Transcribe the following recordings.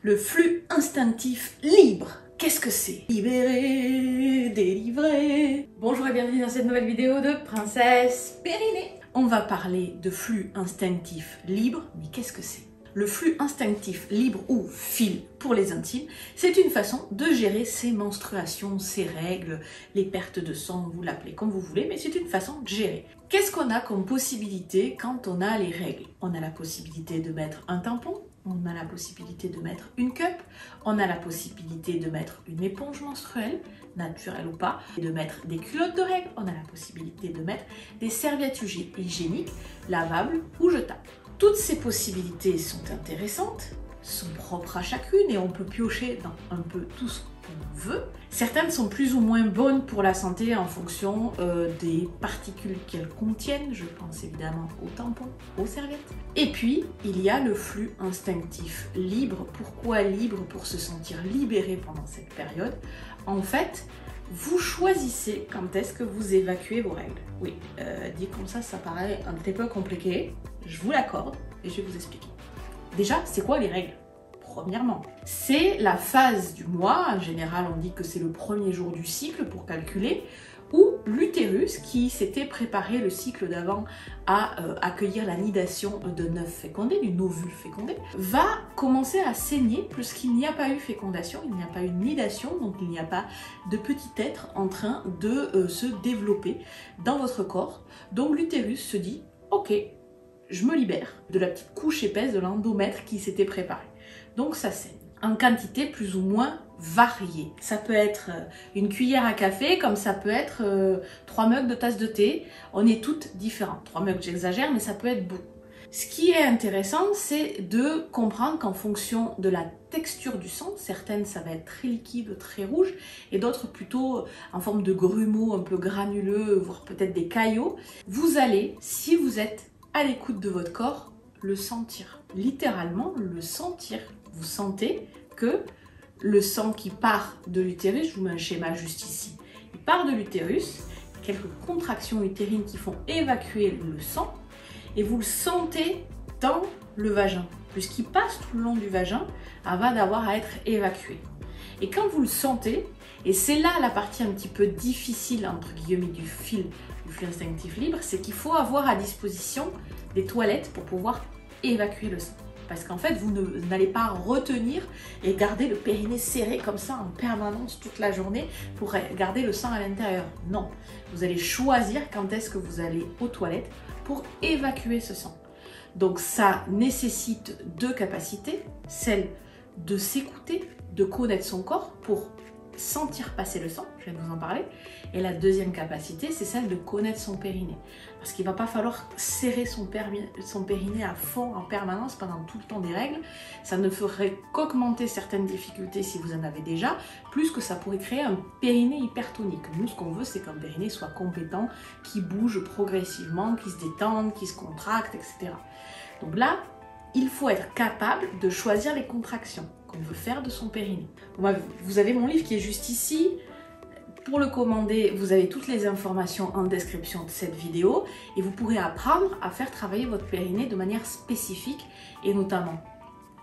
Le flux instinctif libre, qu'est-ce que c'est? Libéré, délivré. Bonjour et bienvenue dans cette nouvelle vidéo de Princesse Périnée. On va parler de flux instinctif libre, mais qu'est-ce que c'est? Le flux instinctif libre ou fil pour les intimes, c'est une façon de gérer ses menstruations, ses règles, les pertes de sang, vous l'appelez comme vous voulez, mais c'est une façon de gérer. Qu'est-ce qu'on a comme possibilité quand on a les règles? On a la possibilité de mettre un tampon, on a la possibilité de mettre une cup, on a la possibilité de mettre une éponge menstruelle, naturelle ou pas, et de mettre des culottes de règles, on a la possibilité de mettre des serviettes hygiéniques, lavables ou jetables. Toutes ces possibilités sont intéressantes, sont propres à chacune et on peut piocher dans un peu tout ce qu'on veut. Certaines sont plus ou moins bonnes pour la santé en fonction des particules qu'elles contiennent. Je pense évidemment aux tampons, aux serviettes. Et puis, il y a le flux instinctif libre. Pourquoi libre? Pour se sentir libéré pendant cette période. En fait, vous choisissez quand est-ce que vous évacuez vos règles. Oui, dit comme ça paraît un petit peu compliqué. Je vous l'accorde et je vais vous expliquer. Déjà, c'est quoi les règles? Premièrement, c'est la phase du mois, en général on dit que c'est le premier jour du cycle pour calculer, où l'utérus, qui s'était préparé le cycle d'avant à accueillir la nidation d'un œuf fécondé, d'une ovule fécondée, va commencer à saigner puisqu'il n'y a pas eu fécondation, il n'y a pas eu nidation, donc il n'y a pas de petit être en train de se développer dans votre corps. Donc l'utérus se dit « Ok, je me libère de la petite couche épaisse de l'endomètre qui s'était préparée. » Donc ça saigne, en quantité plus ou moins variée. Ça peut être une cuillère à café, comme ça peut être 3 mugs de tasse de thé. On est toutes différentes. 3 mugs, j'exagère, mais ça peut être beaucoup. Ce qui est intéressant, c'est de comprendre qu'en fonction de la texture du sang, certaines ça va être très liquide, très rouge, et d'autres plutôt en forme de grumeaux, un peu granuleux, voire peut-être des caillots. Vous allez, si vous êtes à l'écoute de votre corps, le sentir. Littéralement, le sentir. Vous sentez que le sang qui part de l'utérus, je vous mets un schéma juste ici, il part de l'utérus, quelques contractions utérines qui font évacuer le sang, et vous le sentez dans le vagin, puisqu'il passe tout le long du vagin avant d'avoir à être évacué. Et quand vous le sentez, et c'est là la partie un petit peu difficile, entre guillemets, du flux instinctif libre, c'est qu'il faut avoir à disposition des toilettes pour pouvoir évacuer le sang. Parce qu'en fait, vous n'allez pas retenir et garder le périnée serré comme ça en permanence toute la journée pour garder le sang à l'intérieur. Non, vous allez choisir quand est-ce que vous allez aux toilettes pour évacuer ce sang. Donc ça nécessite 2 capacités, celle de s'écouter, de connaître son corps pour sentir passer le sang, je viens de vous en parler, et la deuxième capacité, c'est celle de connaître son périnée. Parce qu'il ne va pas falloir serrer son périnée à fond en permanence pendant tout le temps des règles. Ça ne ferait qu'augmenter certaines difficultés si vous en avez déjà, plus que ça pourrait créer un périnée hypertonique. Nous, ce qu'on veut, c'est qu'un périnée soit compétent, qui bouge progressivement, qui se détende, qui se contracte, etc. Donc là, il faut être capable de choisir les contractions qu'on veut faire de son périnée. Vous avez mon livre qui est juste ici. Pour le commander, vous avez toutes les informations en description de cette vidéo et vous pourrez apprendre à faire travailler votre périnée de manière spécifique et notamment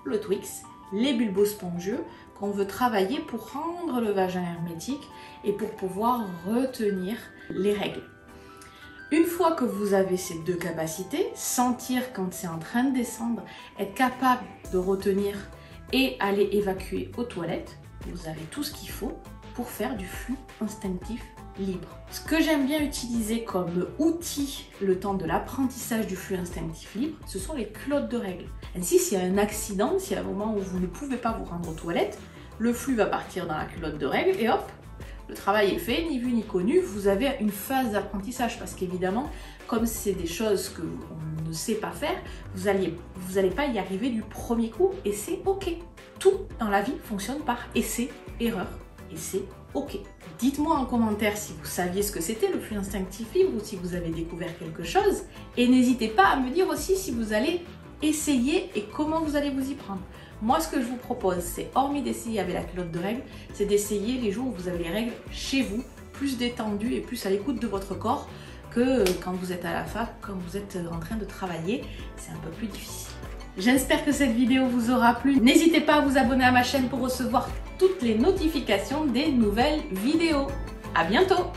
le Twix, les bulbos spongieux qu'on veut travailler pour rendre le vagin hermétique et pour pouvoir retenir les règles. Une fois que vous avez ces 2 capacités, sentir quand c'est en train de descendre, être capable de retenir et aller évacuer aux toilettes, vous avez tout ce qu'il faut pour faire du flux instinctif libre. Ce que j'aime bien utiliser comme outil le temps de l'apprentissage du flux instinctif libre, ce sont les culottes de règles. Ainsi, s'il y a un accident, s'il y a un moment où vous ne pouvez pas vous rendre aux toilettes, le flux va partir dans la culotte de règles et hop, le travail est fait, ni vu ni connu, vous avez une phase d'apprentissage parce qu'évidemment, comme c'est des choses que on ne sait pas faire, vous allez pas y arriver du premier coup et c'est ok. Tout dans la vie fonctionne par essai, erreur et c'est ok. Dites-moi en commentaire si vous saviez ce que c'était le flux instinctif libre ou si vous avez découvert quelque chose et n'hésitez pas à me dire aussi si vous allez essayer et comment vous allez vous y prendre. Moi, ce que je vous propose, c'est, hormis d'essayer avec la culotte de règles, c'est d'essayer les jours où vous avez les règles chez vous, plus détendu et plus à l'écoute de votre corps que quand vous êtes à la fac, quand vous êtes en train de travailler, c'est un peu plus difficile. J'espère que cette vidéo vous aura plu. N'hésitez pas à vous abonner à ma chaîne pour recevoir toutes les notifications des nouvelles vidéos. À bientôt!